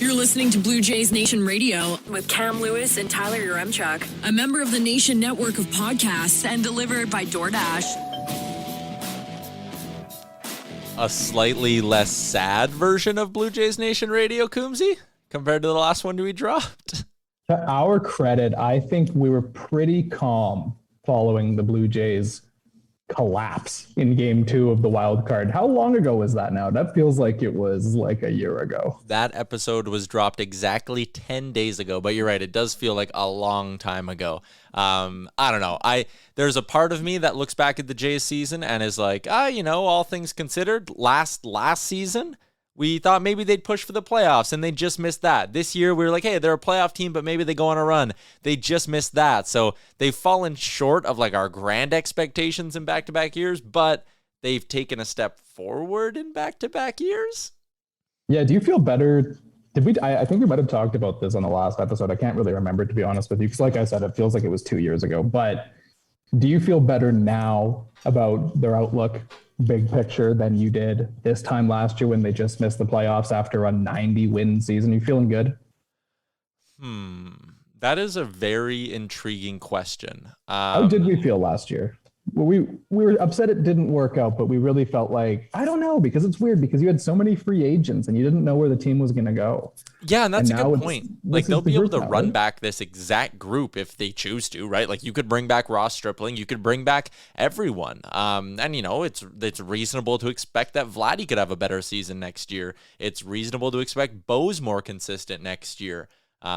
You're listening to Blue Jays Nation Radio with Cam Lewis and Tyler Yaremchuk, a member of the Nation network of podcasts and delivered by DoorDash. A slightly less sad version of Blue Jays Nation Radio, Coombsy, compared to the last one we dropped. To our credit, I think we were pretty calm following the Blue Jays collapse in game 2 of the wild card. How long ago was that now? That feels like it was like a year ago. That episode was dropped exactly 10 days ago, but you're right. It does feel like a long time ago. I don't know. There's a part of me that looks back at the Jays season and is like, all things considered, last season, we thought maybe they'd push for the playoffs, and they just missed that. This year, we were like, hey, they're a playoff team, but maybe they go on a run. They just missed that. So they've fallen short of like our grand expectations in back-to-back years, but they've taken a step forward in back-to-back years. Yeah, do you feel better? I think we might have talked about this on the last episode. I can't really remember, to be honest with you, because like I said, it feels like it was 2 years ago. But do you feel better now about their outlook, big picture, than you did this time last year when they just missed the playoffs after a 90-win season? You feeling good? That is a very intriguing question. How did we feel last year? We were upset it didn't work out, but we really felt like, I don't know, because it's weird because you had so many free agents and you didn't know where the team was going to go. Yeah, and that's a good point. Like, they'll be able to run right? back this exact group if they choose to, right? Like, you could bring back Ross Stripling, you could bring back everyone. And, it's reasonable to expect that Vladdy could have a better season next year. It's reasonable to expect Bo's more consistent next year.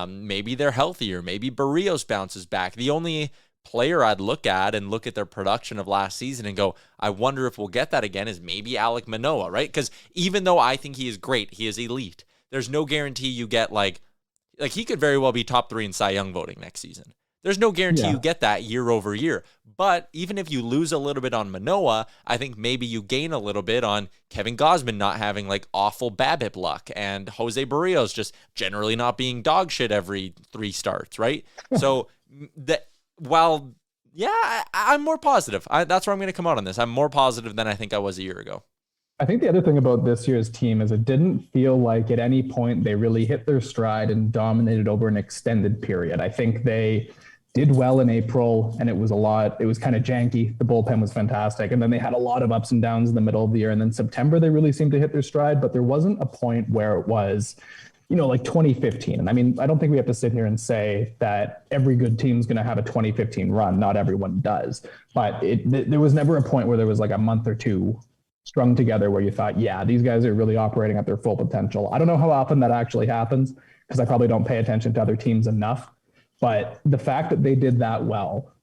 Maybe they're healthier. Maybe Barrios bounces back. The only player I'd look at their production of last season and go, I wonder if we'll get that again, is maybe Alek Manoah, right? Because even though I think he is great, he is elite, there's no guarantee you get like he could very well be top 3 in Cy Young voting next season. There's no guarantee you get that year over year. But even if you lose a little bit on Manoah, I think maybe you gain a little bit on Kevin Gausman not having like awful BABIP luck and Jose Barrios just generally not being dog shit every 3 starts, right? So I'm more positive. That's where I'm going to come out on this. I'm more positive than I think I was a year ago. I think the other thing about this year's team is it didn't feel like at any point they really hit their stride and dominated over an extended period. I think they did well in April, and it was kind of janky. The bullpen was fantastic. And then they had a lot of ups and downs in the middle of the year. And then September, they really seemed to hit their stride, but there wasn't a point where it was, like 2015. And I mean, I don't think we have to sit here and say that every good team's going to have a 2015 run. Not everyone does. But there was never a point where there was like a month or two strung together where you thought, yeah, these guys are really operating at their full potential. I don't know how often that actually happens because I probably don't pay attention to other teams enough. But the fact that they did that well,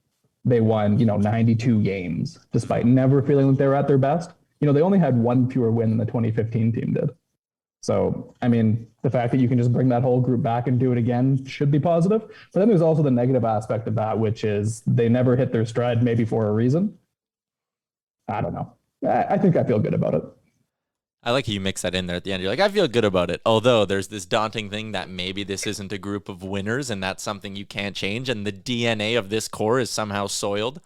they won, 92 games, despite never feeling like they were at their best. They only had one fewer win than the 2015 team did. So, I mean, the fact that you can just bring that whole group back and do it again should be positive. But then there's also the negative aspect of that, which is they never hit their stride, maybe for a reason. I don't know. I think I feel good about it. I like how you mix that in there at the end. You're like, I feel good about it. Although there's this daunting thing that maybe this isn't a group of winners and that's something you can't change. And the DNA of this core is somehow soiled.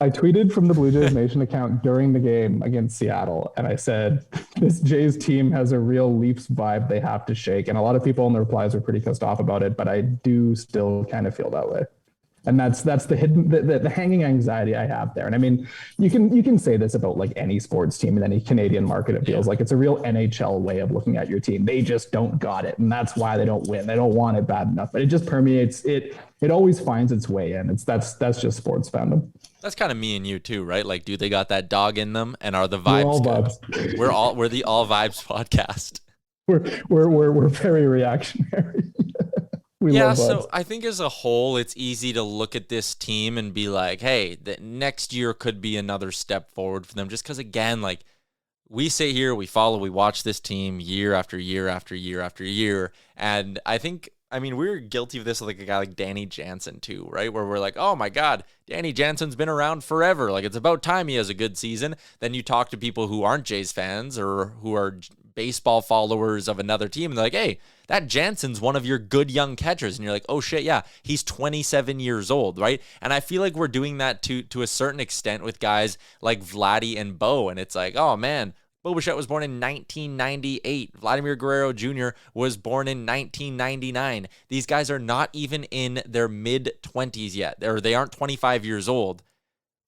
I tweeted from the Blue Jays Nation account during the game against Seattle, and I said, this Jays team has a real Leafs vibe they have to shake. And a lot of people in the replies are pretty pissed off about it, but I do still kind of feel that way. And that's the hidden, the hanging anxiety I have there. And I mean, you can say this about like any sports team in any Canadian market. It feels like it's a real NHL way of looking at your team. They just don't got it. And that's why they don't win. They don't want it bad enough, but it just permeates it. It always finds its way in. That's just sports fandom. That's kind of me and you too, right? Like, do they got that dog in them? And are the vibes good? We're the All Vibes podcast. We're very reactionary. So I think as a whole, it's easy to look at this team and be like, hey, the next year could be another step forward for them. Just because, again, like we sit here, we watch this team year after year after year after year. And we're guilty of this with like a guy like Danny Jansen too, right? Where we're like, oh my God, Danny Jansen's been around forever. Like, it's about time he has a good season. Then you talk to people who aren't Jays fans or who are baseball followers of another team, and they're like, hey, that Jansen's one of your good young catchers. And you're like, oh shit, yeah, he's 27 years old, right? And I feel like we're doing that to a certain extent with guys like Vladdy and Bo. And it's like, oh man, Bo Bichette was born in 1998. Vladimir Guerrero Jr. was born in 1999. These guys are not even in their mid-20s yet, or they aren't 25 years old.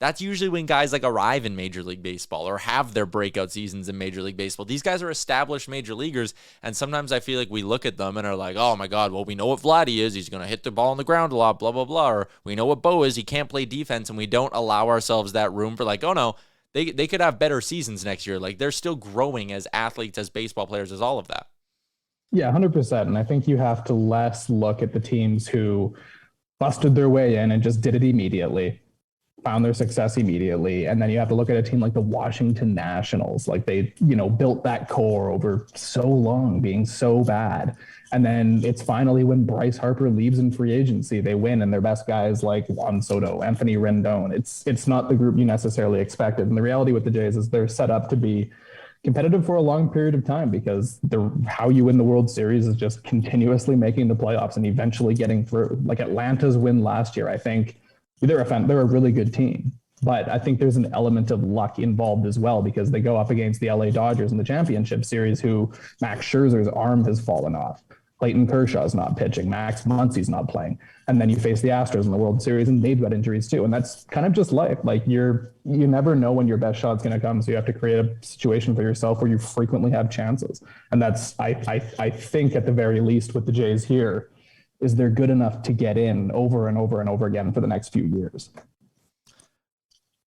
That's usually when guys like arrive in Major League Baseball or have their breakout seasons in Major League Baseball. These guys are established major leaguers, and sometimes I feel like we look at them and are like, oh my God, well, we know what Vladdy is. He's going to hit the ball on the ground a lot, blah, blah, blah. Or we know what Bo is. He can't play defense, and we don't allow ourselves that room for like, oh no, they could have better seasons next year. Like they're still growing as athletes, as baseball players, as all of that. Yeah, 100%. And I think you have to less look at the teams who busted their way in and just did it immediately, found their success immediately. And then you have to look at a team like the Washington Nationals. Like they, built that core over so long, being so bad. And then it's finally when Bryce Harper leaves in free agency, they win, and their best guys like Juan Soto, Anthony Rendon. It's not the group you necessarily expected. And the reality with the Jays is they're set up to be competitive for a long period of time, because how you win the World Series is just continuously making the playoffs and eventually getting through. Like Atlanta's win last year, I think they're a really good team, but I think there's an element of luck involved as well, because they go up against the LA Dodgers in the championship series, who Max Scherzer's arm has fallen off. Clayton Kershaw's not pitching. Max Muncy's not playing. And then you face the Astros in the World Series, and they've got injuries too. And that's kind of just life. Like you never know when your best shot's going to come. So you have to create a situation for yourself where you frequently have chances. And that's, I think at the very least with the Jays here, is they're good enough to get in over and over and over again for the next few years.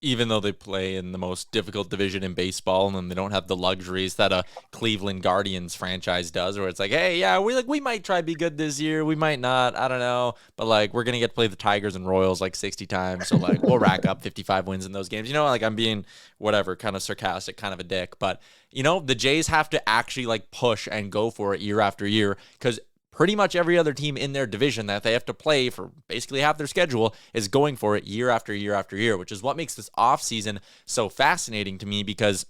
Even though they play in the most difficult division in baseball, and they don't have the luxuries that a Cleveland Guardians franchise does, where it's like, hey, yeah, we might try to be good this year, we might not, I don't know, but like we're gonna get to play the Tigers and Royals like 60 times, so like we'll rack up 55 wins in those games. Like I'm being whatever, kind of sarcastic, kind of a dick, but the Jays have to actually like push and go for it year after year, because pretty much every other team in their division that they have to play for basically half their schedule is going for it year after year after year, which is what makes this offseason so fascinating to me, because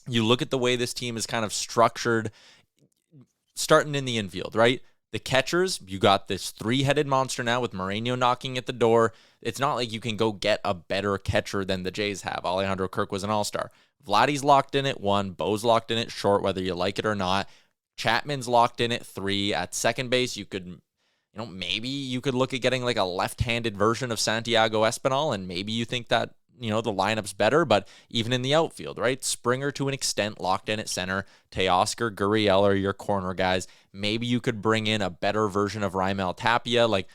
you look at the way this team is kind of structured, starting in the infield, right? The catchers, you got this three-headed monster now with Moreno knocking at the door. It's not like you can go get a better catcher than the Jays have. Alejandro Kirk was an all-star. Vladdy's locked in at 1, Bo's locked in at short, whether you like it or not. Chapman's locked in at 3. At second base, you could, maybe you could look at getting like a left-handed version of Santiago Espinal, and maybe you think that, the lineup's better, but even in the outfield, right? Springer to an extent locked in at center. Teoscar, Gurriel are your corner guys. Maybe you could bring in a better version of Raimel Tapia. Like,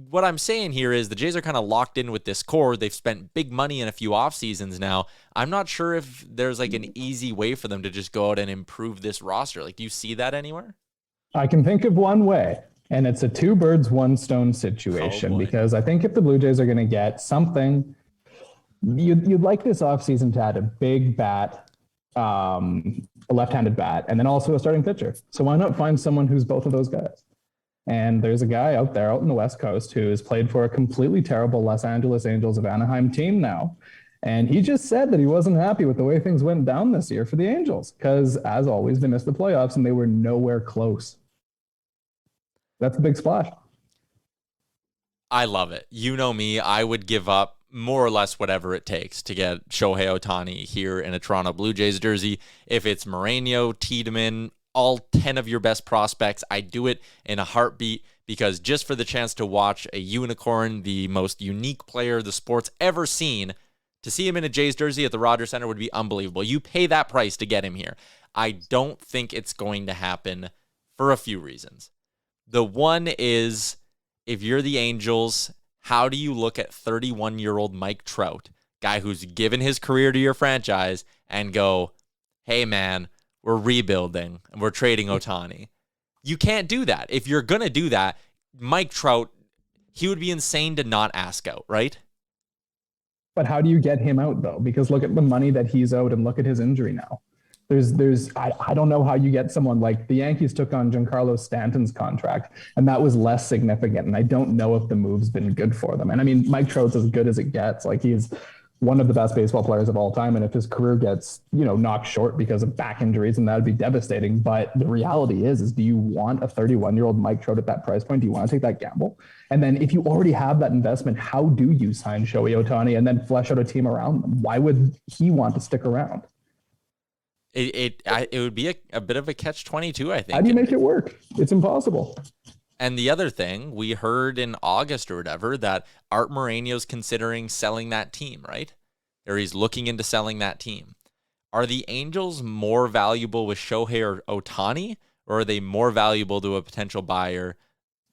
what I'm saying here is the Jays are kind of locked in with this core. They've spent big money in a few off seasons now. I'm not sure if there's like an easy way for them to just go out and improve this roster. Like, do you see that anywhere? I can think of one way, and it's a two birds, one stone situation, because I think if the Blue Jays are going to get something, you'd like this offseason to add a big bat, a left-handed bat, and then also a starting pitcher. So why not find someone who's both of those guys? And there's a guy out there out in the West Coast who has played for a completely terrible Los Angeles Angels of Anaheim team now. And he just said that he wasn't happy with the way things went down this year for the Angels, because as always, they missed the playoffs and they were nowhere close. That's a big splash. I love it. You know me, I would give up more or less whatever it takes to get Shohei Ohtani here in a Toronto Blue Jays jersey. If it's Moreno, Tiedemann, all 10 of your best prospects, I do it in a heartbeat, because just for the chance to watch a unicorn, the most unique player the sport's ever seen, to see him in a Jays jersey at the Rogers Center would be unbelievable. You pay that price to get him here. I don't think it's going to happen for a few reasons. The one is, if you're the Angels, how do you look at 31-year-old Mike Trout, guy who's given his career to your franchise, and go, hey man, we're rebuilding and we're trading Ohtani? You can't do that. If you're going to do that, Mike Trout, he would be insane to not ask out, right? But how do you get him out though? Because look at the money that he's owed and look at his injury now. I don't know how you get someone like the Yankees took on Giancarlo Stanton's contract, and that was less significant. And I don't know if the move's been good for them. And I mean, Mike Trout's as good as it gets. Like, he's one of the best baseball players of all time. And if his career gets, knocked short because of back injuries, and that'd be devastating. But the reality is do you want a 31-year-old Mike Trout at that price point? Do you want to take that gamble? And then if you already have that investment, how do you sign Shohei Ohtani and then flesh out a team around them? Why would he want to stick around? It would be a bit of a catch-22, I think. How do you make it work? It's impossible. And the other thing, we heard in August or whatever that Art Moreno's considering selling that team, right? Or he's looking into selling that team. Are the Angels more valuable with Shohei Ohtani, or are they more valuable to a potential buyer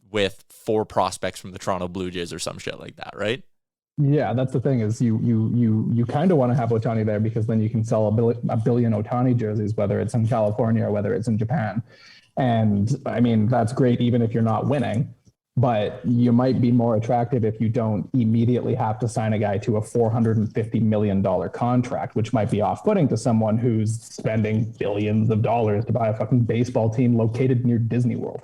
with 4 prospects from the Toronto Blue Jays or some shit like that, right? Yeah, that's the thing is you kind of want to have Ohtani there because then you can sell a billion Ohtani jerseys, whether it's in California or whether it's in Japan. And I mean, that's great even if you're not winning, but you might be more attractive if you don't immediately have to sign a guy to a $450 million contract, which might be off-putting to someone who's spending billions of dollars to buy a fucking baseball team located near Disney World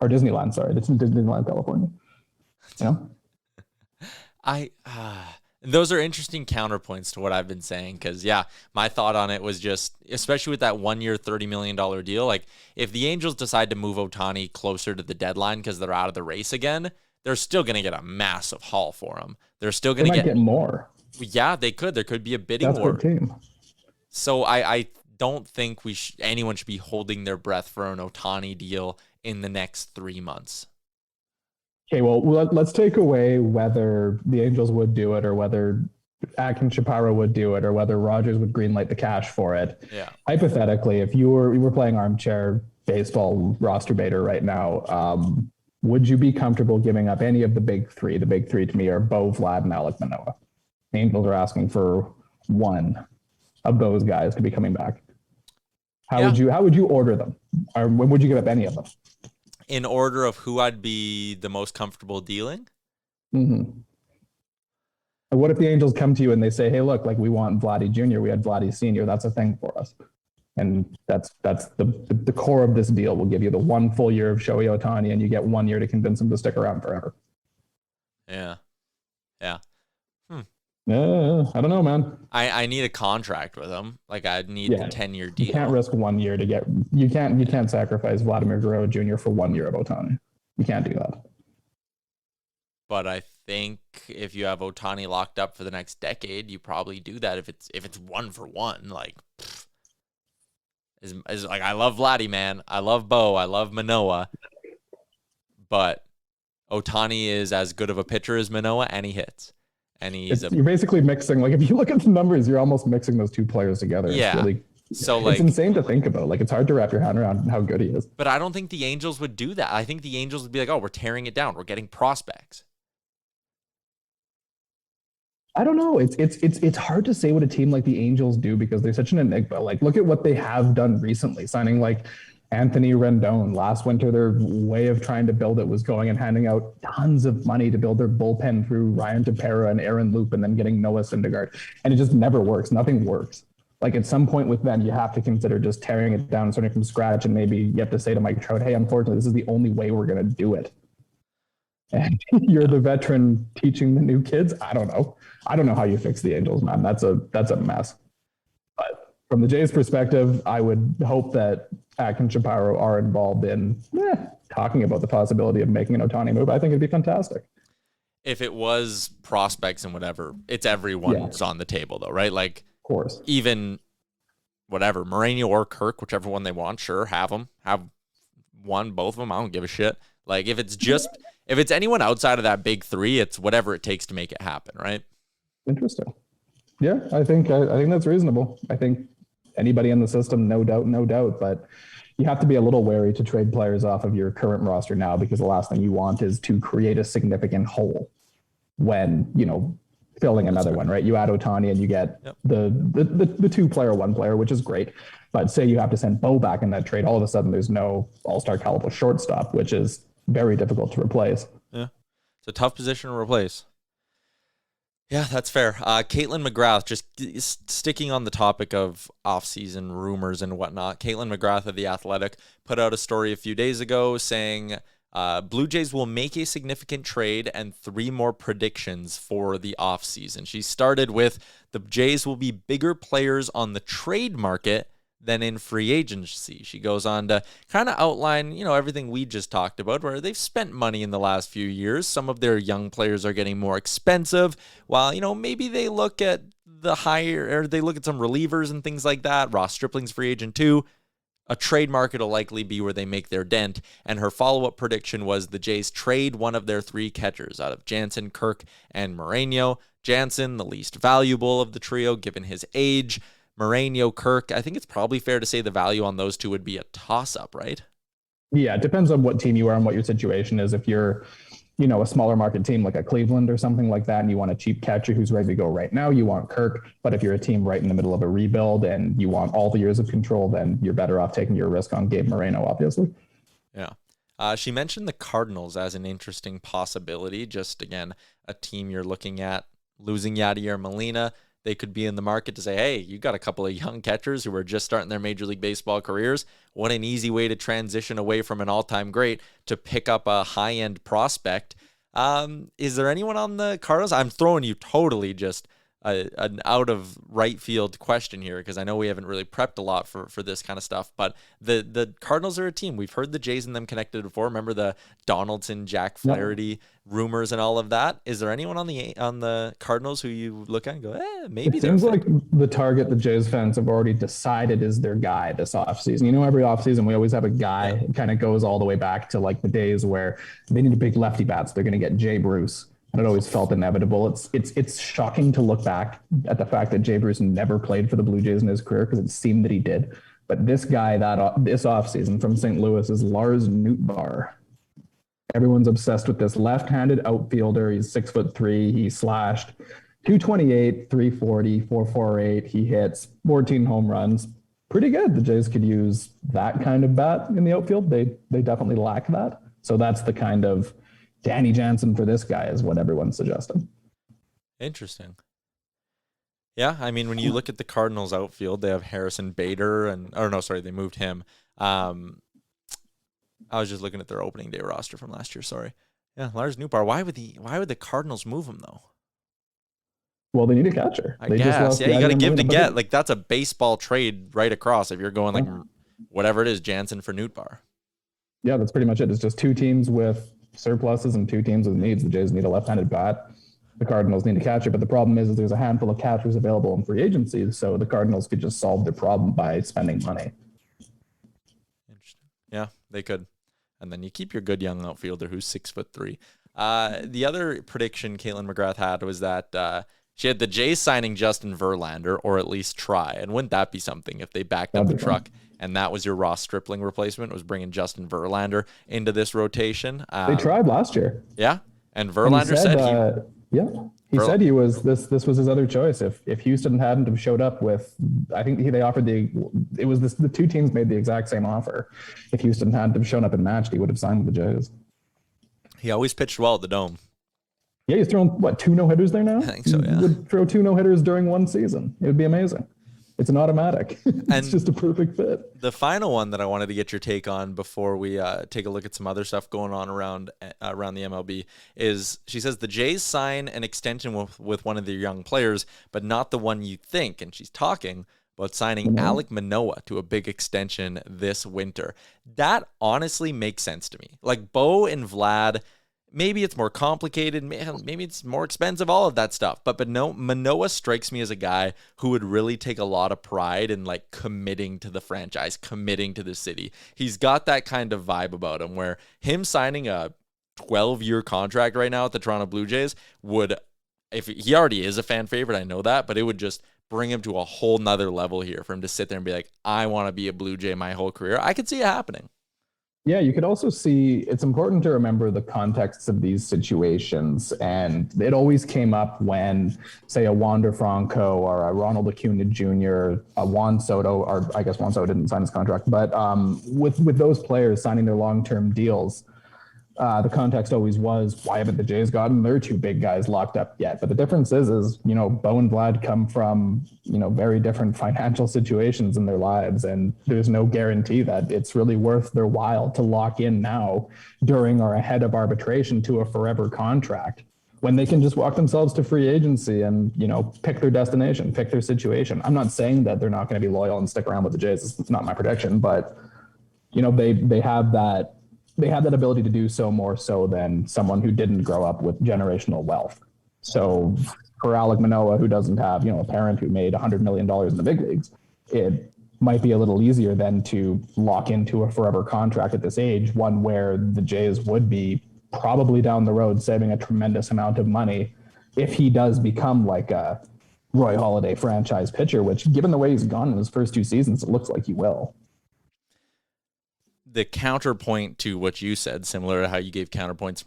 or Disneyland. Sorry, it's in Disneyland, California. You know? Those are interesting counterpoints to what I've been saying because, yeah, my thought on it was just, especially with that 1 year, $30 million deal, like if the Angels decide to move Ohtani closer to the deadline because they're out of the race again, they're still going to get a massive haul for him. They're still going to get more. Yeah, they could. There could be a bidding war. That's their team. So I don't think anyone should be holding their breath for an Ohtani deal in the next 3 months. Okay, well, let's take away whether the Angels would do it or whether Atkins Shapiro would do it or whether Rogers would greenlight the cash for it. Yeah. Hypothetically, if you were playing armchair baseball roster baiter right now, would you be comfortable giving up any of the big three? The big three to me are Bo, Vlad, and Alek Manoah. The Angels are asking for one of those guys to be coming back. How would you order them? Or would you give up any of them? In order of who I'd be the most comfortable dealing? Mm-hmm. What if the Angels come to you and they say, hey, look, like we want Vladdy Jr., we had Vladdy Sr., that's a thing for us. And that's the core of this deal. We'll give you the 1 full year of Shohei Ohtani and you get 1 year to convince him to stick around forever. Yeah. Yeah. I don't know, man. I need a contract with him. Like I'd need a 10-year deal. You can't risk 1 year to get. You can't sacrifice Vladimir Guerrero Jr. for 1 year of Ohtani. You can't do that. But I think if you have Ohtani locked up for the next decade, you probably do that. If it's 1 for 1, like, is like I love Vladdy, man. I love Bo. I love Manoah. But Ohtani is as good of a pitcher as Manoah, and he hits. And you're basically mixing, like if you look at the numbers, you're almost mixing those two players together. Yeah. It's insane to think about. Like it's hard to wrap your hand around how good he is. But I don't think the Angels would do that. I think the Angels would be like, oh, we're tearing it down. We're getting prospects. I don't know. It's hard to say what a team like the Angels do because they're such an enigma. Like look at what they have done recently, signing like Anthony Rendon. Last winter, their way of trying to build it was going and handing out tons of money to build their bullpen through Ryan Tepera and Aaron Loop and then getting Noah Syndergaard. And it just never works. Nothing works. Like at some point with them, you have to consider just tearing it down, starting from scratch. And maybe you have to say to Mike Trout, hey, unfortunately, this is the only way we're going to do it. And you're the veteran teaching the new kids. I don't know. I don't know how you fix the Angels, man. That's a mess. But from the Jays' perspective, I would hope that Atkins Shapiro are involved in talking about the possibility of making an Ohtani move. I think it'd be fantastic. If it was prospects and whatever, it's everyone's on the table though, right? Like, of course, even whatever, Moreno or Kirk, whichever one they want, sure, have them. Have one, both of them. I don't give a shit. Like if it's anyone outside of that big three, it's whatever it takes to make it happen, right? Interesting. Yeah, I think that's reasonable. I think anybody in the system, no doubt. But you have to be a little wary to trade players off of your current roster now because the last thing you want is to create a significant hole when, filling another one, right? You add Ohtani and you get the 2-player, 1-player, which is great. But say you have to send Bo back in that trade, all of a sudden there's no all-star caliber shortstop, which is very difficult to replace. Yeah, it's a tough position to replace. Yeah, that's fair. Caitlin McGrath, just sticking on the topic of off-season rumors and whatnot. Caitlin McGrath of The Athletic put out a story a few days ago saying Blue Jays will make a significant trade and 3 more predictions for the off-season. She started with the Jays will be bigger players on the trade market Then in free agency, she goes on to kind of outline, everything we just talked about, where they've spent money in the last few years. Some of their young players are getting more expensive, while, maybe they look at they look at some relievers and things like that. Ross Stripling's free agent too. A trade market will likely be where they make their dent. And her follow-up prediction was the Jays trade one of their three catchers out of Jansen, Kirk, and Moreno. Jansen, the least valuable of the trio, given his age. Moreno, Kirk, I think it's probably fair to say the value on those two would be a toss-up, right? Yeah, it depends on what team you are and what your situation is. If you're, a smaller market team like a Cleveland or something like that, and you want a cheap catcher who's ready to go right now, you want Kirk. But if you're a team right in the middle of a rebuild and you want all the years of control, then you're better off taking your risk on Gabe Moreno, obviously. Yeah. She mentioned the Cardinals as an interesting possibility. Just, again, a team you're looking at losing Yadier Molina. They could be in the market to say, hey, you got a couple of young catchers who are just starting their Major League Baseball careers. What an easy way to transition away from an all-time great to pick up a high-end prospect. Is there anyone on the Cardinals? I'm throwing you totally just an out of right field question here, because I know we haven't really prepped a lot for this kind of stuff, but the Cardinals are a team. We've heard the Jays and them connected before. Remember the Donaldson, Jack Flaherty rumors and all of that? Is there anyone on the Cardinals who you look at and go, maybe? It seems like the target the Jays fans have already decided is their guy this offseason. Every offseason we always have a guy. It kind of goes all the way back to like the days where they need a big lefty bats. They're going to get Jay Bruce. And it always felt inevitable. It's shocking to look back at the fact that Jay Bruce never played for the Blue Jays in his career, because it seemed that he did. But this guy this offseason from St. Louis is Lars Nootbaar. Everyone's obsessed with this left-handed outfielder. He's 6'3". He slashed 228, 340, 448. He hits 14 home runs. Pretty good. The Jays could use that kind of bat in the outfield. They definitely lack that. So that's the kind of Danny Jansen for this guy is what everyone's suggesting. Interesting. Yeah, I mean, when you look at the Cardinals outfield, they have Harrison Bader they moved him. I was just looking at their opening day roster from last year. Sorry. Yeah, Lars Nootbaar. Why would the Cardinals move him though? Well, they need a catcher. I guess. Yeah, you got to give to get. Like, that's a baseball trade right across. If you're going like whatever it is, Jansen for Nootbaar. Yeah, that's pretty much it. It's just two teams with surpluses and two teams with needs. The Jays need a left-handed bat. The Cardinals need a catcher, but the problem is there's a handful of catchers available in free agency, so the Cardinals could just solve their problem by spending money. Interesting. Yeah, they could. And then you keep your good young outfielder who's 6'3". The other prediction Caitlin McGrath had was that she had the Jays signing Justin Verlander, or at least try. And wouldn't that be something if they backed up the truck? And that was your Ross Stripling replacement, was bringing Justin Verlander into this rotation. They tried last year. Yeah. And Verlander said he said he was this was his other choice. If Houston hadn't have showed up with, I think they offered the two teams made the exact same offer. If Houston hadn't have shown up and matched, he would have signed with the Jays. He always pitched well at the Dome. Yeah, he's thrown 2 no-hitters there now? I think so, yeah. He would throw 2 no-hitters during one season. It would be amazing. It's an automatic. It's just a perfect fit. The final one that I wanted to get your take on before we take a look at some other stuff going on around the MLB is, she says the Jays sign an extension with one of their young players, but not the one you think. And she's talking about signing Alek Manoah to a big extension this winter. That honestly makes sense to me. Like Bo and Vlad, maybe it's more complicated, maybe it's more expensive, all of that stuff. But Manoah strikes me as a guy who would really take a lot of pride in like committing to the franchise, committing to the city. He's got that kind of vibe about him where him signing a 12-year contract right now at the Toronto Blue Jays would, if he already is a fan favorite, I know that, but it would just bring him to a whole nother level here for him to sit there and be like, I want to be a Blue Jay my whole career. I could see it happening. Yeah, you could also see, it's important to remember the contexts of these situations. And it always came up when, say, a Wander Franco or a Ronald Acuna Jr., a Juan Soto, or I guess Juan Soto didn't sign his contract, but with those players signing their long-term deals, the context always was, why haven't the Jays gotten their 2 big guys locked up yet? But the difference is, Bo and Vlad come from, very different financial situations in their lives. And there's no guarantee that it's really worth their while to lock in now during or ahead of arbitration to a forever contract when they can just walk themselves to free agency and, pick their destination, pick their situation. I'm not saying that they're not going to be loyal and stick around with the Jays. It's not my prediction, but they have that ability to do so more so than someone who didn't grow up with generational wealth. So for Alek Manoah, who doesn't have, a parent who made $100 million in the big leagues, it might be a little easier than to lock into a forever contract at this age, one where the Jays would be probably down the road saving a tremendous amount of money if he does become like a Roy Halladay franchise pitcher, which, given the way he's gone in his first 2 seasons, it looks like he will. The counterpoint to what you said, similar to how you gave counterpoints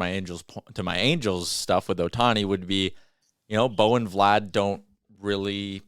to my Angels stuff with Ohtani, would be, Bo and Vlad don't really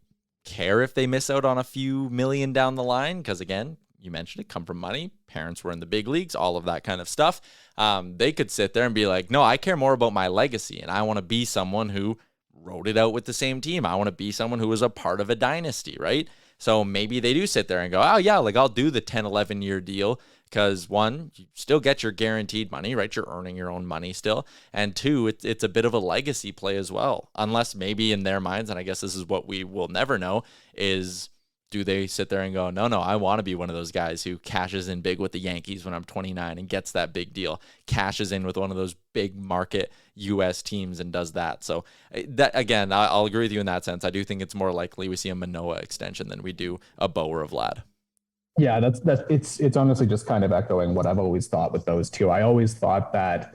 care if they miss out on a few million down the line, because again, you mentioned it, come from money. Parents were in the big leagues, all of that kind of stuff. They could sit there and be like, no, I care more about my legacy, and I want to be someone who wrote it out with the same team. I want to be someone who was a part of a dynasty, right? So maybe they do sit there and go, oh yeah, like I'll do the 10, 11-year deal, because one, you still get your guaranteed money, right? You're earning your own money still. And two, it's a bit of a legacy play as well. Unless maybe in their minds, and I guess this is what we will never know, is do they sit there and go, no, I want to be one of those guys who cashes in big with the Yankees when I'm 29 and gets that big deal, cashes in with one of those big market U.S. teams and does that. So that, again, I'll agree with you in that sense. I do think it's more likely we see a Manoah extension than we do a Bo or a Vlad. Yeah, it's honestly just kind of echoing what I've always thought with those two. I always thought that,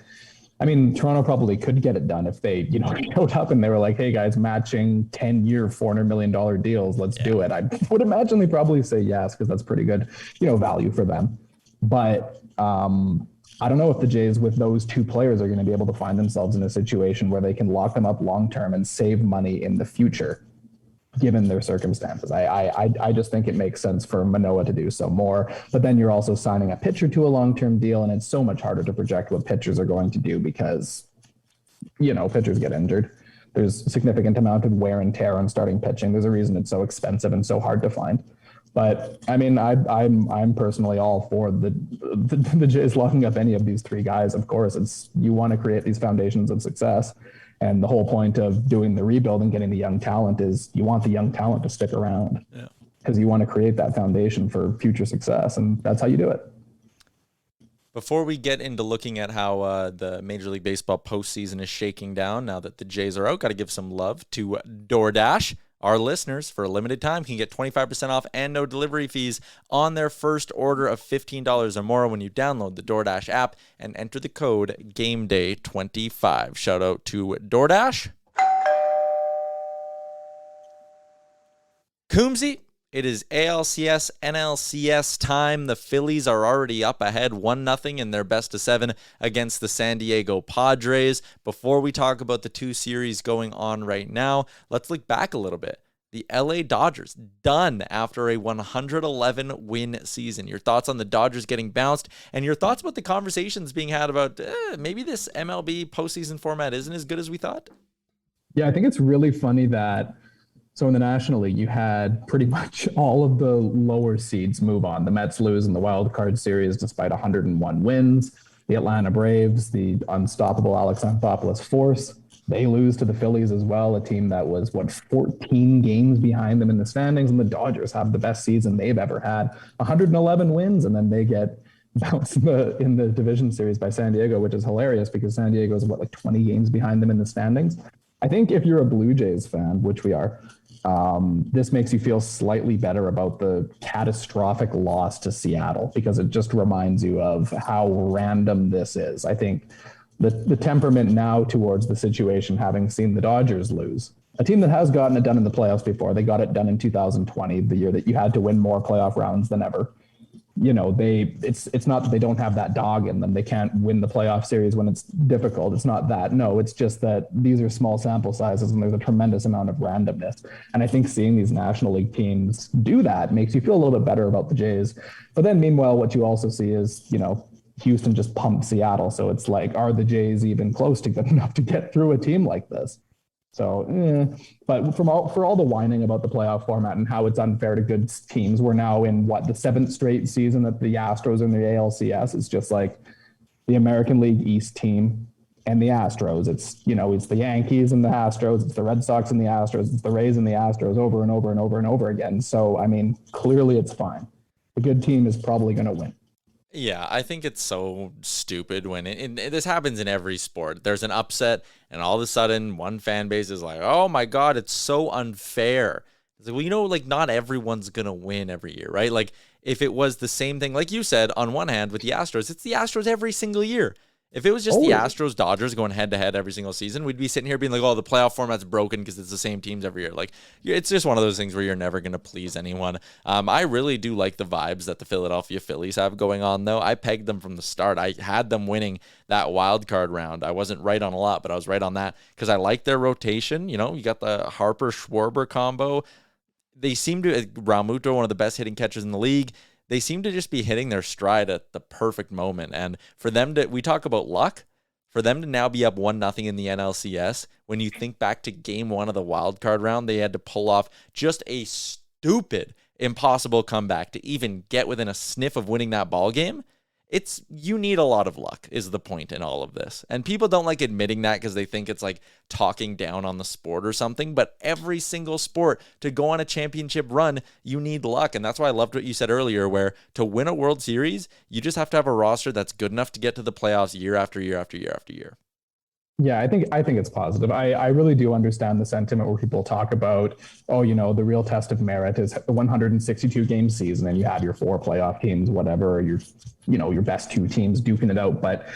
Toronto probably could get it done if they, showed up and they were like, hey guys, matching 10-year, $400 million deals. Let's do it. I would imagine they probably say yes, because that's pretty good, value for them. But I don't know if the Jays with those two players are going to be able to find themselves in a situation where they can lock them up long-term and save money in the future, given their circumstances. I just think it makes sense for Manoah to do so more, but then you're also signing a pitcher to a long-term deal, and it's so much harder to project what pitchers are going to do because, pitchers get injured. There's a significant amount of wear and tear on starting pitching. There's a reason it's so expensive and so hard to find. But I'm personally all for the Jays locking up any of these three guys. Of course, you want to create these foundations of success. And the whole point of doing the rebuild and getting the young talent is you want the young talent to stick around, because you want to create that foundation for future success. And that's how you do it. Before we get into looking at how the Major League Baseball postseason is shaking down now that the Jays are out, got to give some love to DoorDash. Our listeners, for a limited time, can get 25% off and no delivery fees on their first order of $15 or more when you download the DoorDash app and enter the code GameDay25. Shout out to DoorDash. Coombsy, it is ALCS, NLCS time. The Phillies are already up ahead 1-0 in their best of 7 against the San Diego Padres. Before we talk about the two series going on right now, let's look back a little bit. The LA Dodgers done after a 111-win season. Your thoughts on the Dodgers getting bounced, and your thoughts about the conversations being had about maybe this MLB postseason format isn't as good as we thought? Yeah, I think it's really funny that so in the National League, you had pretty much all of the lower seeds move on. The Mets lose in the wild card series despite 101 wins. The Atlanta Braves, the unstoppable Alex Anthopoulos force, they lose to the Phillies as well, a team that was, 14 games behind them in the standings. And the Dodgers have the best season they've ever had, 111 wins, and then they get bounced in the division series by San Diego, which is hilarious because San Diego is 20 games behind them in the standings. I think if you're a Blue Jays fan, which we are, this makes you feel slightly better about the catastrophic loss to Seattle, because it just reminds you of how random this is. I think the temperament now towards the situation, having seen the Dodgers lose, a team that has gotten it done in the playoffs before. They got it done in 2020, the year that you had to win more playoff rounds than ever. It's not that they don't have that dog in them. They can't win the playoff series when it's difficult. It's not that. No, it's just that these are small sample sizes and there's a tremendous amount of randomness. And I think seeing these National League teams do that makes you feel a little bit better about the Jays. But then meanwhile, what you also see is, Houston just pumped Seattle. So it's like, are the Jays even close to good enough to get through a team like this? So, but for all the whining about the playoff format and how it's unfair to good teams, we're now in the 7th straight season that the Astros are in the ALCS. It's just like the American League East team and the Astros. It's, it's the Yankees and the Astros. It's the Red Sox and the Astros. It's the Rays and the Astros over and over and over and over again. So, I mean, clearly it's fine. A good team is probably going to win. Yeah, I think it's so stupid when this happens in every sport. There's an upset, and all of a sudden, one fan base is like, "Oh my God, it's so unfair." It's like, well, like not everyone's gonna win every year, right? Like if it was the same thing, like you said, on one hand with the Astros, it's the Astros every single year. If it was just the Astros Dodgers going head to head every single season, we'd be sitting here being like, "Oh, the playoff format's broken because it's the same teams every year." Like, it's just one of those things where you're never going to please anyone. I really do like the vibes that the Philadelphia Phillies have going on, though. I pegged them from the start. I had them winning that wild card round. I wasn't right on a lot, but I was right on that because I like their rotation. You got the Harper-Schwarber combo. They seem to, Realmuto, one of the best hitting catchers in the league. They seem to just be hitting their stride at the perfect moment. And for them to, we talk about luck, for them to now be up 1-0 in the NLCS, when you think back to game one of the wild card round, they had to pull off just a stupid, impossible comeback to even get within a sniff of winning that ball game. You need a lot of luck is the point in all of this. And people don't like admitting that because they think it's like talking down on the sport or something. But every single sport, to go on a championship run, you need luck. And that's why I loved what you said earlier, where to win a World Series, you just have to have a roster that's good enough to get to the playoffs year after year after year after year. Yeah, I think it's positive. I really do understand the sentiment where people talk about, the real test of merit is the 162 game season, and you have your 4 playoff teams, whatever, your best 2 teams duking it out. But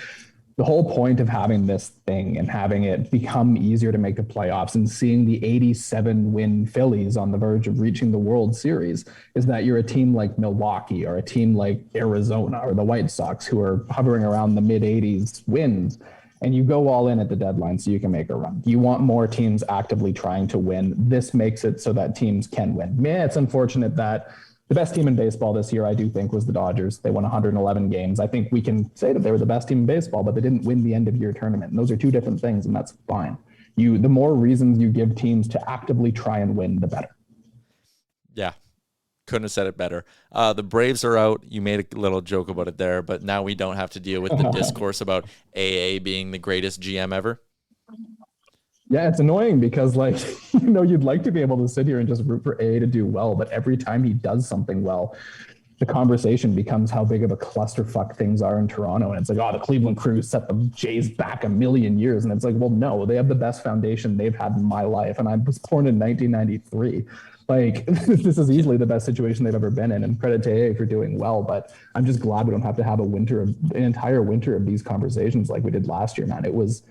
the whole point of having this thing and having it become easier to make the playoffs and seeing the 87 win Phillies on the verge of reaching the World Series is that you're a team like Milwaukee or a team like Arizona or the White Sox who are hovering around the mid 80s wins. And you go all in at the deadline so you can make a run. You want more teams actively trying to win. This makes it so that teams can win. Man, it's unfortunate that the best team in baseball this year, I do think, was the Dodgers. They won 111 games. I think we can say that they were the best team in baseball, but they didn't win the end of year tournament. And those are 2 different things, and that's fine. The more reasons you give teams to actively try and win, the better. Yeah. Couldn't have said it better. The Braves are out. You made a little joke about it there, but now we don't have to deal with the discourse about AA being the greatest GM ever. Yeah, it's annoying because, you'd like to be able to sit here and just root for AA to do well, but every time he does something well, the conversation becomes how big of a clusterfuck things are in Toronto. And it's like, the Cleveland Crews set the Jays back a million years. And it's like, well, no, they have the best foundation they've had in my life. And I was born in 1993. This is easily the best situation they've ever been in, and credit to AA for doing well. But I'm just glad we don't have to have an entire winter of these conversations like we did last year, man. It was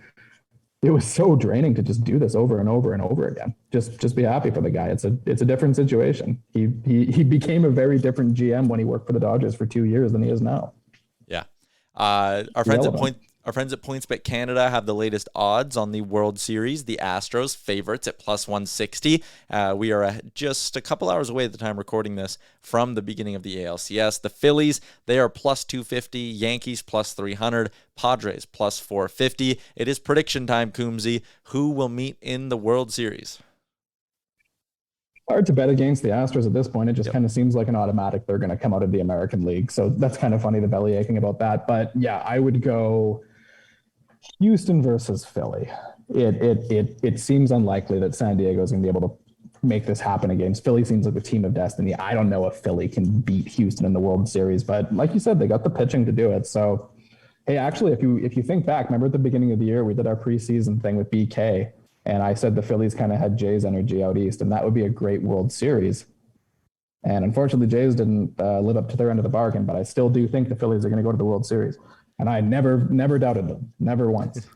so draining to just do this over and over and over again. Just be happy for the guy. It's a different situation. He became a very different GM when he worked for the Dodgers for 2 years than he is now. Yeah. Our friends at PointsBet Canada have the latest odds on the World Series. The Astros favorites at plus 160. We are just a couple hours away at the time recording this from the beginning of the ALCS. The Phillies, they are plus 250. Yankees plus 300. Padres plus 450. It is prediction time, Coombsy. Who will meet in the World Series? Hard to bet against the Astros at this point. It just kind of seems like an automatic they're going to come out of the American League. So that's kind of funny, the belly aching about that. But yeah, I would go Houston versus Philly. It seems unlikely that San Diego is going to be able to make this happen again. Philly seems like the team of destiny. I don't know if Philly can beat Houston in the World Series, but like you said, they got the pitching to do it. So, hey, actually, if you think back, remember at the beginning of the year, we did our preseason thing with BK. And I said the Phillies kind of had Jays energy out east, and that would be a great World Series. And unfortunately, Jays didn't live up to their end of the bargain, but I still do think the Phillies are going to go to the World Series. And I never doubted them. Never once.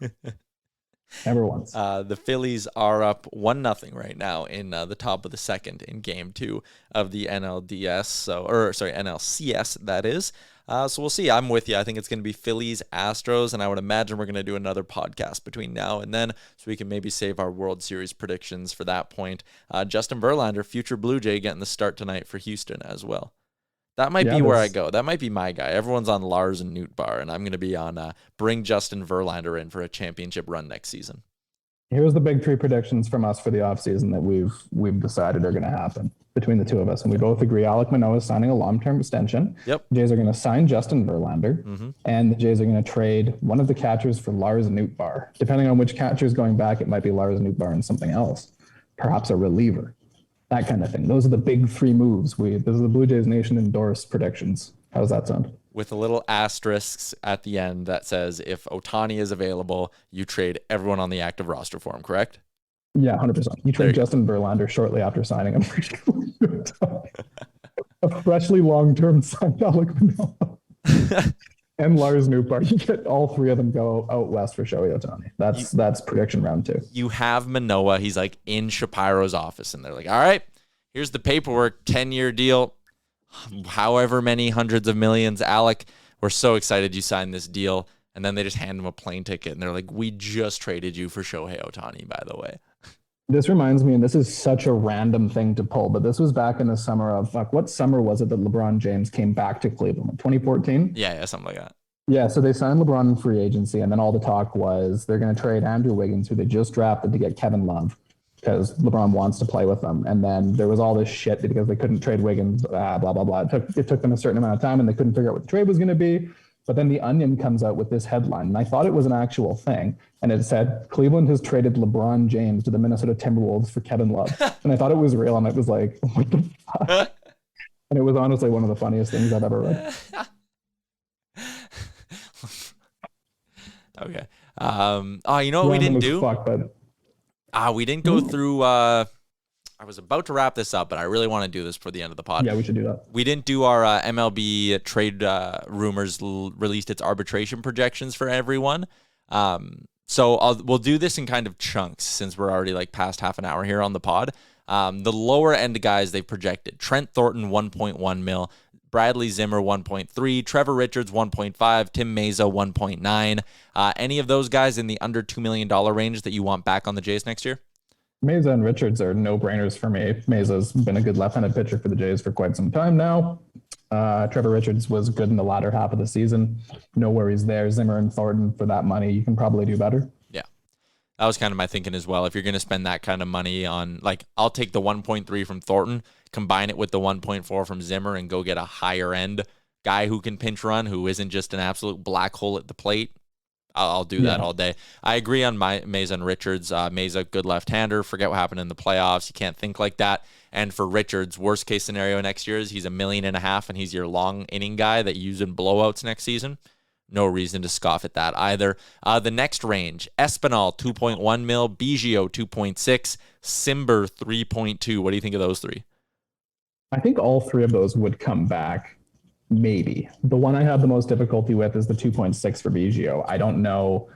Never once. The Phillies are up 1-0 right now in the top of the second in Game 2 of the NLCS, that is. So we'll see. I'm with you. I think it's going to be Phillies, Astros, and I would imagine we're going to do another podcast between now and then so we can maybe save our World Series predictions for that point. Justin Verlander, future Blue Jay, getting the start tonight for Houston as well. That might be where I go. That might be my guy. Everyone's on Lars and Nootbaar, and I'm going to be on bring Justin Verlander in for a championship run next season. Here's the big three predictions from us for the offseason that we've decided are going to happen between the two of us. And we both agree Alek Manoah is signing a long-term extension. Yep. The Jays are going to sign Justin Verlander. And the Jays are going to trade one of the catchers for Lars Nootbaar. Depending on which catcher is going back, it might be Lars Nootbaar and something else. Perhaps a reliever. That kind of thing. Those are the big three moves. This is the Blue Jays Nation endorsed predictions. How does that sound? With a little asterisks at the end that says if Ohtani is available, you trade everyone on the active roster for him, correct? Yeah, 100%. You trade Justin Verlander shortly after signing him. A freshly long-term signed Alek Manoah and Lars Nootbaar. You get all three of them go out west for Shohei Ohtani. That's prediction round 2. You have Manoah. He's like in Shapiro's office, and they're like, all right, here's the paperwork, 10-year deal. However many hundreds of millions, Alek, we're so excited you signed this deal. And then they just hand him a plane ticket and they're like, we just traded you for Shohei Ohtani, by the way. This reminds me, and this is such a random thing to pull, but this was back in the summer of, what summer was it that LeBron James came back to Cleveland? 2014? Yeah, something like that. Yeah, so they signed LeBron in free agency, and then all the talk was they're going to trade Andrew Wiggins, who they just drafted, to get Kevin Love, because LeBron wants to play with them. And then there was all this shit because they couldn't trade Wiggins, blah, blah, blah. It took them a certain amount of time, and they couldn't figure out what the trade was going to be. But then The Onion comes out with this headline, and I thought it was an actual thing. And it said, Cleveland has traded LeBron James to the Minnesota Timberwolves for Kevin Love. And I thought it was real, and it was like, what the fuck? And it was honestly one of the funniest things I've ever read. Okay. You know what we didn't do? We didn't go through... I was about to wrap this up, but I really want to do this for the end of the pod. Yeah, we should do that. We didn't do our MLB trade rumors released its arbitration projections for everyone. So we'll do this in kind of chunks since we're already like past half an hour here on the pod. The lower end guys they've projected: Trent Thornton 1.1 mil, Bradley Zimmer 1.3, Trevor Richards 1.5, Tim Meza 1.9. Any of those guys in the under $2 million range that you want back on the Jays next year? Meza and Richards are no-brainers for me. Meza's been a good left-handed pitcher for the Jays for quite some time now. Trevor Richards was good in the latter half of the season. No worries there. Zimmer and Thornton, for that money, you can probably do better. Yeah. That was kind of my thinking as well. If you're going to spend that kind of money on, like, I'll take the 1.3 from Thornton, combine it with the 1.4 from Zimmer, and go get a higher-end guy who can pinch run, who isn't just an absolute black hole at the plate. I'll do that all day. I agree on Meza and Richards. Meza, good left-hander. Forget what happened in the playoffs. You can't think like that. And for Richards, worst case scenario next year is he's $1.5 million and he's your long inning guy that you use in blowouts next season. No reason to scoff at that either. The next range: Espinal 2.1 mil, Biggio 2.6, Simber 3.2. What do you think of those three? I think all three of those would come back. Maybe. The one I have the most difficulty with is the 2.6 for Biggio. I don't know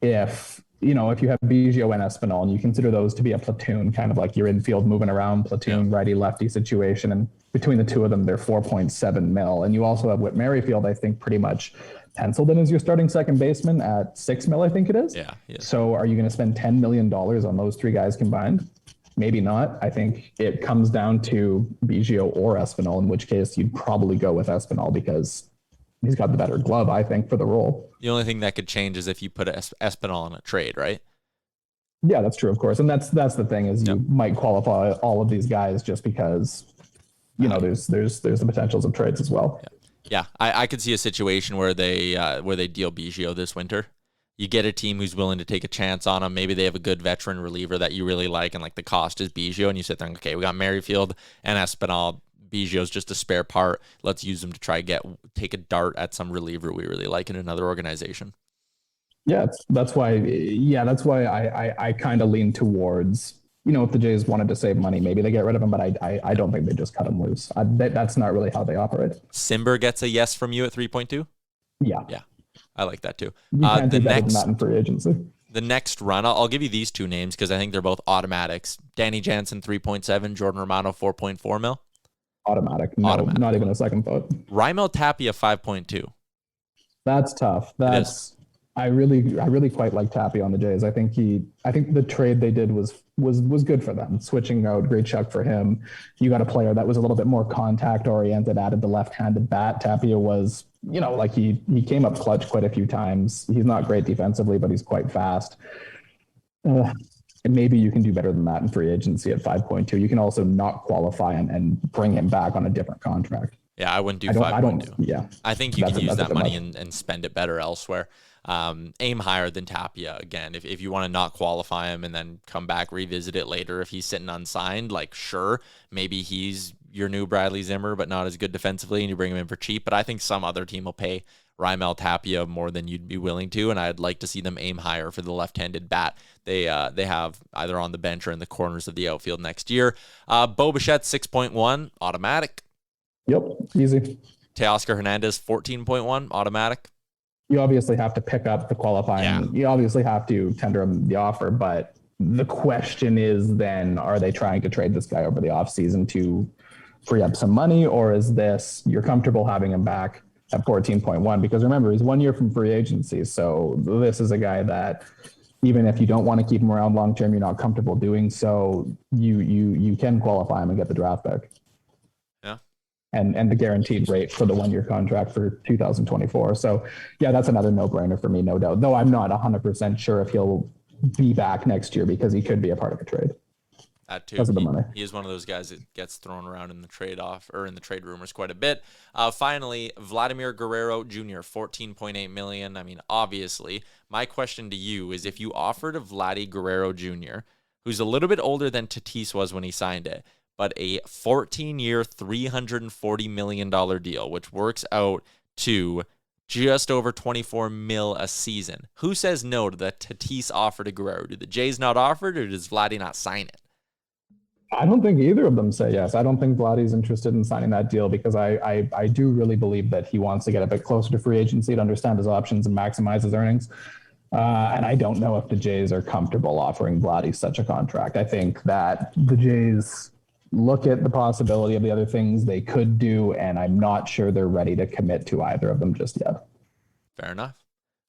if you have Biggio and Espinal and you consider those to be a platoon, kind of like your infield moving around platoon, righty-lefty situation. And between the two of them, they're 4.7 mil. And you also have Whit Merrifield, I think, pretty much penciled in as your starting second baseman at 6 mil, I think it is. Yeah. So are you going to spend $10 million on those three guys combined? Maybe not. I think it comes down to Biggio or Espinal, in which case you'd probably go with Espinal because he's got the better glove, I think, for the role. The only thing that could change is if you put Espinal in a trade, right? Yeah, that's true, of course. And that's the thing is you might qualify all of these guys just because, there's the potentials of trades as well. Yeah. I could see a situation where they deal Biggio this winter. You get a team who's willing to take a chance on him. Maybe they have a good veteran reliever that you really like, and like the cost is Biggio, and you sit there and, okay, we got Merrifield and Espinal. Biggio's just a spare part. Let's use him to take a dart at some reliever we really like in another organization. Yeah, that's why I kind of lean towards, if the Jays wanted to save money, maybe they get rid of him, but I don't think they just cut him loose. That's not really how they operate. Simber gets a yes from you at 3.2? Yeah. I like that too. You can't do better than that in free agency. The next run, I'll give you these two names because I think they're both automatics. Danny Jansen 3.7, Jordan Romano 4.4 mil. Automatic. No, Automatic. Not even a second thought. Raimel Tapia 5.2. That's tough. I really quite like Tapia on the Jays. I think the trade they did was good for them. Switching out, great check for him. You got a player that was a little bit more contact oriented, added the left-handed bat. Tapia was, he came up clutch quite a few times. He's not great defensively, but he's quite fast. And maybe you can do better than that in free agency at 5.2. You can also not qualify and bring him back on a different contract. Yeah, I wouldn't do 5.2. Yeah, I think you can use that money and spend it better elsewhere. Aim higher than Tapia again. If you want to not qualify him and then come back, revisit it later. If he's sitting unsigned, like sure, maybe he's your new Bradley Zimmer, but not as good defensively, and you bring him in for cheap. But I think some other team will pay Raimel Tapia more than you'd be willing to, and I'd like to see them aim higher for the left-handed bat they have either on the bench or in the corners of the outfield next year. Bo Bichette 6.1 automatic. Yep, easy. Teoscar Hernandez 14.1 automatic. You obviously have to pick up the qualifying. Yeah. You obviously have to tender him the offer, but the question is then, are they trying to trade this guy over the offseason to free up some money, or is this you're comfortable having him back at 14.1? Because remember, he's 1 year from free agency. So this is a guy that even if you don't want to keep him around long term, you're not comfortable doing so, you can qualify him and get the draft back. Yeah. And the guaranteed rate for the 1 year contract for 2024. So yeah, that's another no-brainer for me, no doubt. Though I'm not 100% sure if he'll be back next year because he could be a part of a trade. That too. Because of the money. He is one of those guys that gets thrown around in the trade rumors quite a bit. Finally, Vladimir Guerrero Jr., $14.8 million. I mean, obviously, my question to you is if you offered a Vladdy Guerrero Jr., who's a little bit older than Tatis was when he signed it, but a 14-year, $340 million deal, which works out to just over $24 million a season. Who says no to the Tatis offer to Guerrero? Do the Jays not offer it, or does Vladdy not sign it? I don't think either of them say yes. I don't think Vladdy's interested in signing that deal because I do really believe that he wants to get a bit closer to free agency to understand his options and maximize his earnings. And I don't know if the Jays are comfortable offering Vladdy such a contract. I think that the Jays look at the possibility of the other things they could do, and I'm not sure they're ready to commit to either of them just yet. Fair enough.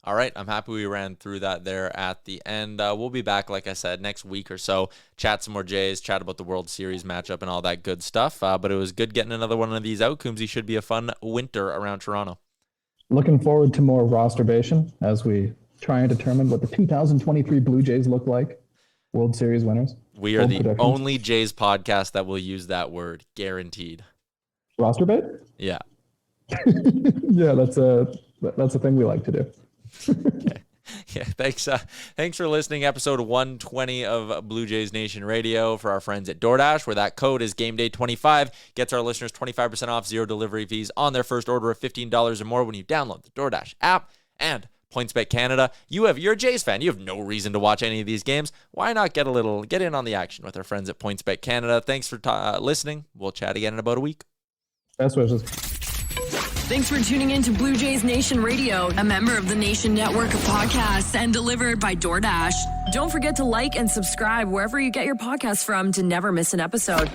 All right, I'm happy we ran through that there at the end. We'll be back, like I said, next week or so, chat some more Jays, chat about the World Series matchup and all that good stuff. But it was good getting another one of these out. Coombsy, should be a fun winter around Toronto. Looking forward to more rosterbation as we try and determine what the 2023 Blue Jays look like. World Series winners. We are the only Jays podcast that will use that word, guaranteed. Rosterbait? Yeah. Yeah, that's a thing we like to do. Okay. Yeah, thanks for listening. Episode 120 of Blue Jays Nation Radio for our friends at DoorDash, where that code is GameDay25, gets our listeners 25% off, 0 delivery fees on their first order of $15 or more when you download the DoorDash app. And PointsBet Canada, you're a Jays fan. You have no reason to watch any of these games. Why not get in on the action with our friends at PointsBet Canada? Thanks for listening. We'll chat again in about a week. Best wishes. Thanks for tuning in to Blue Jays Nation Radio, a member of the Nation network of podcasts and delivered by DoorDash. Don't forget to like and subscribe wherever you get your podcasts from to never miss an episode.